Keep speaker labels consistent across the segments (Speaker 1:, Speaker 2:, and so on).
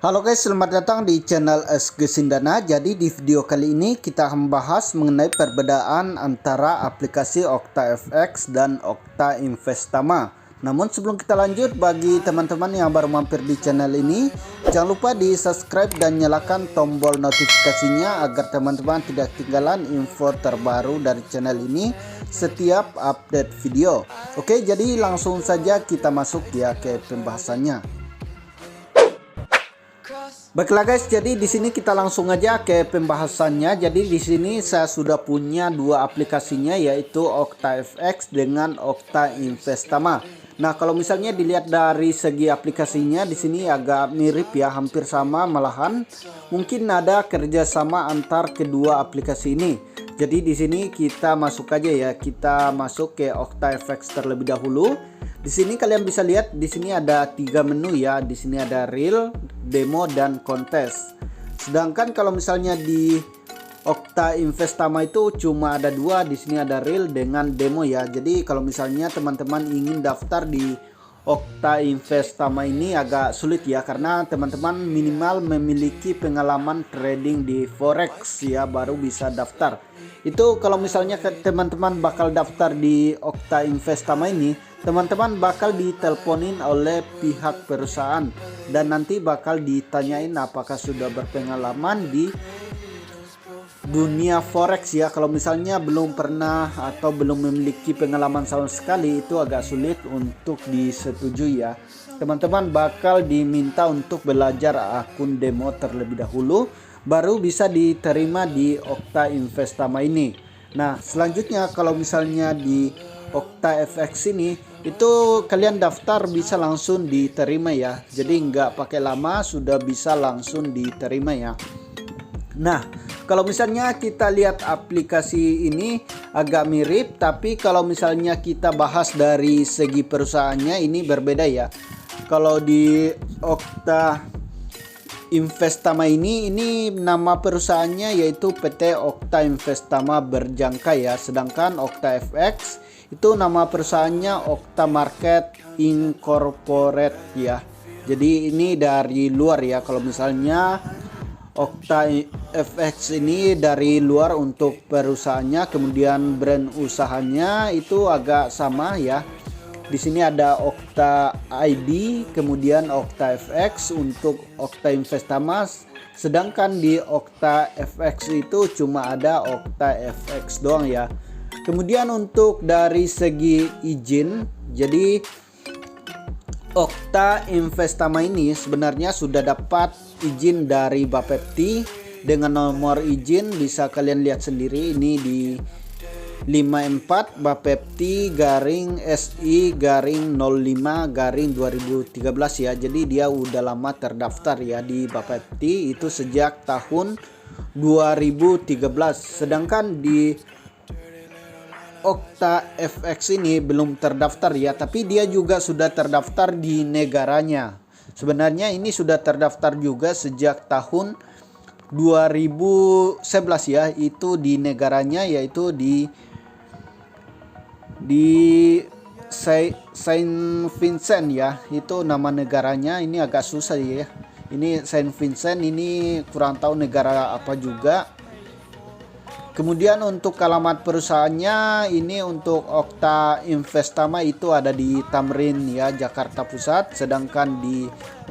Speaker 1: Halo guys, selamat datang di channel SG Sindana. Jadi di video kali ini kita membahas mengenai perbedaan antara aplikasi OctaFX dan Octa Investama. Namun sebelum kita lanjut, bagi teman-teman yang baru mampir di channel ini, jangan lupa di subscribe dan nyalakan tombol notifikasinya agar teman-teman tidak ketinggalan info terbaru dari channel ini setiap update video. Oke, jadi langsung saja kita masuk ya ke pembahasannya. Baiklah guys, jadi di sini kita langsung aja ke pembahasannya. Jadi di sini saya sudah punya dua aplikasinya, yaitu OctaFX dengan Octa Investama. Nah, kalau misalnya dilihat dari segi aplikasinya di sini agak mirip ya, hampir sama, malahan mungkin ada kerjasama antar kedua aplikasi ini. Jadi di sini kita masuk aja ya, kita masuk ke OctaFX terlebih dahulu. Di sini kalian bisa lihat di sini ada 3 menu ya. Di sini ada real, demo, dan kontes. Sedangkan kalau misalnya di Octa Investama itu cuma ada 2. Di sini ada real dengan demo ya. Jadi kalau misalnya teman-teman ingin daftar di Octa Investama ini agak sulit ya, karena teman-teman minimal memiliki pengalaman trading di forex ya, baru bisa daftar. Itu kalau misalnya teman-teman bakal daftar di Octa Investama ini, teman-teman bakal diteleponin oleh pihak perusahaan dan nanti bakal ditanyain apakah sudah berpengalaman di dunia forex ya. Kalau misalnya belum pernah atau belum memiliki pengalaman sama sekali, itu agak sulit untuk disetujui ya. Teman-teman bakal diminta untuk belajar akun demo terlebih dahulu, baru bisa diterima di Octa Investama ini. Nah, selanjutnya kalau misalnya di OctaFX ini, itu kalian daftar bisa langsung diterima ya. Jadi nggak pakai lama sudah bisa langsung diterima ya. Nah, kalau misalnya kita lihat aplikasi ini agak mirip, tapi kalau misalnya kita bahas dari segi perusahaannya ini berbeda ya. Kalau di Octa Investama ini nama perusahaannya yaitu PT Octa Investama Berjangka ya. Sedangkan OctaFX itu nama perusahaannya Octa Market Incorporate ya. Jadi ini dari luar ya. Kalau misalnya OctaFX ini dari luar untuk perusahaannya, kemudian brand usahanya itu agak sama ya. Di sini ada Octa ID, kemudian OctaFX untuk Octa Investama. Sedangkan di OctaFX itu cuma ada OctaFX doang ya. Kemudian untuk dari segi izin, jadi Octa Investama ini sebenarnya sudah dapat izin dari Bapepti dengan nomor izin bisa kalian lihat sendiri, ini di 54 Bapepti SI-05-2013 ya. Jadi dia udah lama terdaftar ya di Bapepti itu sejak tahun 2013. Sedangkan di OctaFX ini belum terdaftar ya, tapi dia juga sudah terdaftar di negaranya. Sebenarnya ini sudah terdaftar juga sejak tahun 2011 ya, itu di negaranya yaitu di Saint Vincent ya, itu nama negaranya. Ini agak susah ya, ini Saint Vincent, ini kurang tahu negara apa juga. Kemudian untuk alamat perusahaannya ini untuk Octa Investama itu ada di Tamrin ya, Jakarta Pusat. Sedangkan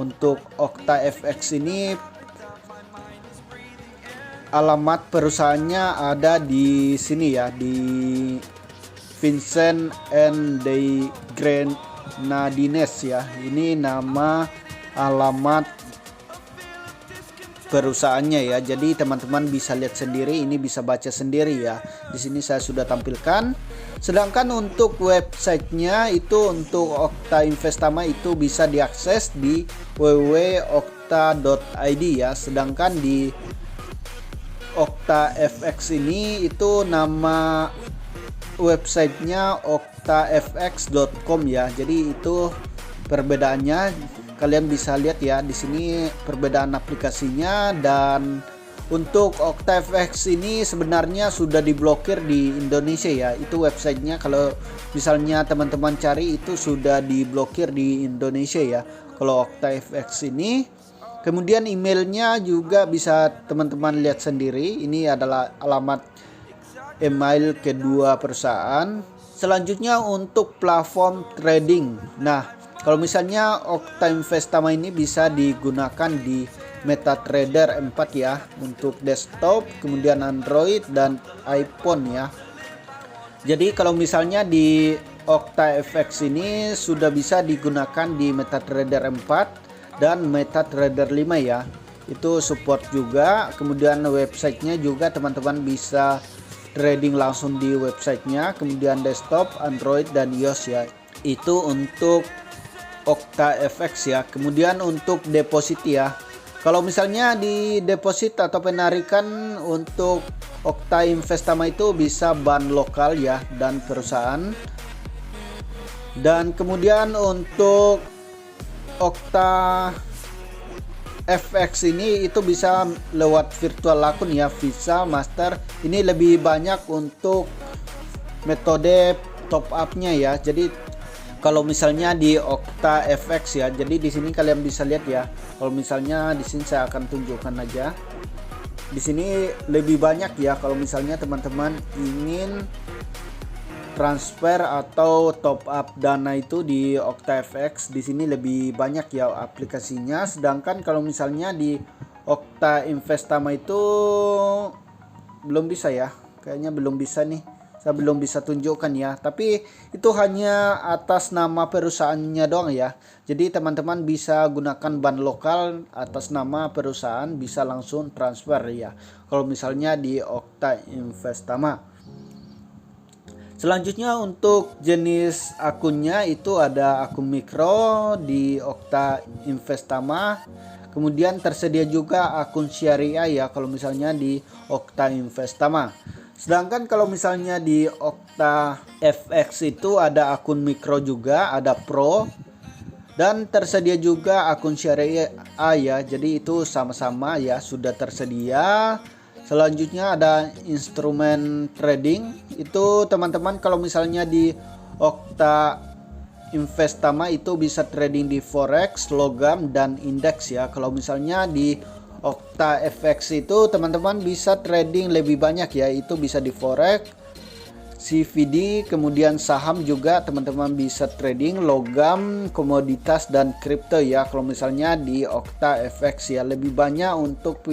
Speaker 1: untuk OctaFX ini alamat perusahaannya ada di sini ya, di Vincent and the Grenadines ya. Ini nama alamat perusahaannya ya. Jadi teman-teman bisa lihat sendiri, ini bisa baca sendiri ya. Di sini saya sudah tampilkan. Sedangkan untuk websitenya itu untuk Octa Investama itu bisa diakses di www.octa.id ya. Sedangkan di OctaFX ini itu nama websitenya octafx.com ya. Jadi itu perbedaannya. Kalian bisa lihat ya di sini perbedaan aplikasinya. Dan untuk OctaFX ini sebenarnya sudah diblokir di Indonesia ya. Itu websitenya, kalau misalnya teman-teman cari itu sudah diblokir di Indonesia ya. Kalau OctaFX ini Kemudian emailnya juga bisa teman-teman lihat sendiri. Ini adalah alamat email kedua perusahaan. Selanjutnya untuk platform trading. Nah, kalau misalnya Okta Investama ini bisa digunakan di MetaTrader 4 ya, untuk desktop, kemudian Android dan iPhone ya. Jadi kalau misalnya di OktaFX ini sudah bisa digunakan di MetaTrader 4 dan MetaTrader 5 ya. Itu support juga. Kemudian websitenya juga teman-teman bisa trading langsung di websitenya, kemudian desktop, Android dan iOS ya. Itu untuk OktaFX ya. Kemudian untuk deposit ya, kalau misalnya di deposit atau penarikan untuk Okta Investama itu bisa bank lokal ya dan perusahaan. Dan kemudian untuk Okta FX ini itu bisa lewat virtual akun ya, Visa, Master. Ini lebih banyak untuk metode top up-nya ya. Jadi kalau misalnya di Okta FX ya, jadi di sini kalian bisa lihat ya. Kalau misalnya di sini saya akan tunjukkan aja. Di sini lebih banyak ya kalau misalnya teman-teman ingin transfer atau top up dana itu di OktaFX, di sini lebih banyak ya aplikasinya. Sedangkan kalau misalnya di Okta Investama itu belum bisa ya, kayaknya belum bisa nih, saya belum bisa tunjukkan ya. Tapi itu hanya atas nama perusahaannya doang ya. Jadi teman-teman bisa gunakan bank lokal atas nama perusahaan, bisa langsung transfer ya kalau misalnya di Okta Investama. Selanjutnya untuk jenis akunnya itu ada akun mikro di Okta Investama. Kemudian tersedia juga akun syariah ya kalau misalnya di Okta Investama. Sedangkan kalau misalnya di Okta FX itu ada akun mikro juga, ada pro. Dan tersedia juga akun syariah ya. Jadi itu sama-sama ya, sudah tersedia. Selanjutnya ada instrumen trading. Itu teman-teman kalau misalnya di Okta Investama itu bisa trading di forex, logam dan indeks ya. Kalau misalnya di Okta FX itu teman-teman bisa trading lebih banyak ya. Itu bisa di forex, CVD, kemudian saham juga teman-teman bisa trading, logam, komoditas dan kripto ya. Kalau misalnya di Okta FX ya, lebih banyak untuk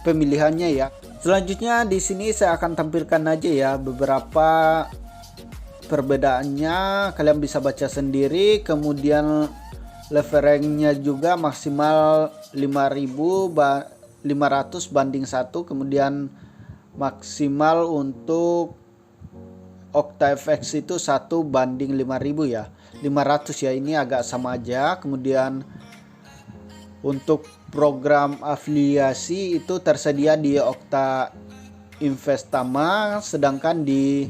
Speaker 1: pemilihannya ya. Selanjutnya di sini saya akan tampilkan aja ya beberapa perbedaannya, kalian bisa baca sendiri. Kemudian leveragenya juga maksimal 5.500 banding 1, kemudian maksimal untuk OktaFX itu 1 banding 5.000 ya, 500 ya, ini agak sama aja. Kemudian untuk program afiliasi itu tersedia di Okta Investama, sedangkan di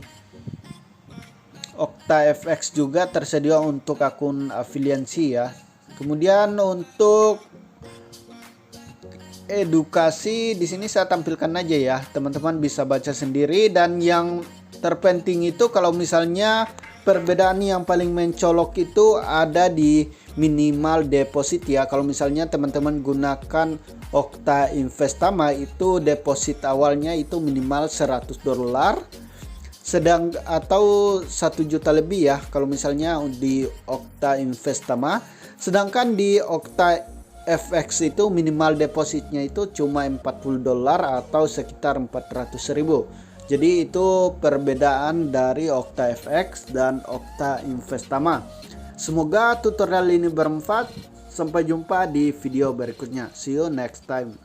Speaker 1: OktaFX juga tersedia untuk akun afiliasi ya. Kemudian untuk edukasi di sini saya tampilkan aja ya, teman-teman bisa baca sendiri. Dan yang terpenting itu kalau misalnya perbedaan yang paling mencolok itu ada di minimal deposit ya. Kalau misalnya teman-teman gunakan Okta Investama itu deposit awalnya itu minimal $100 atau 1 juta lebih ya kalau misalnya di Okta Investama. Sedangkan di Okta FX itu minimal depositnya itu cuma $40 atau sekitar 400.000. Jadi itu perbedaan dari OktaFX dan Okta Investama. Semoga tutorial ini bermanfaat. Sampai jumpa di video berikutnya. See you next time.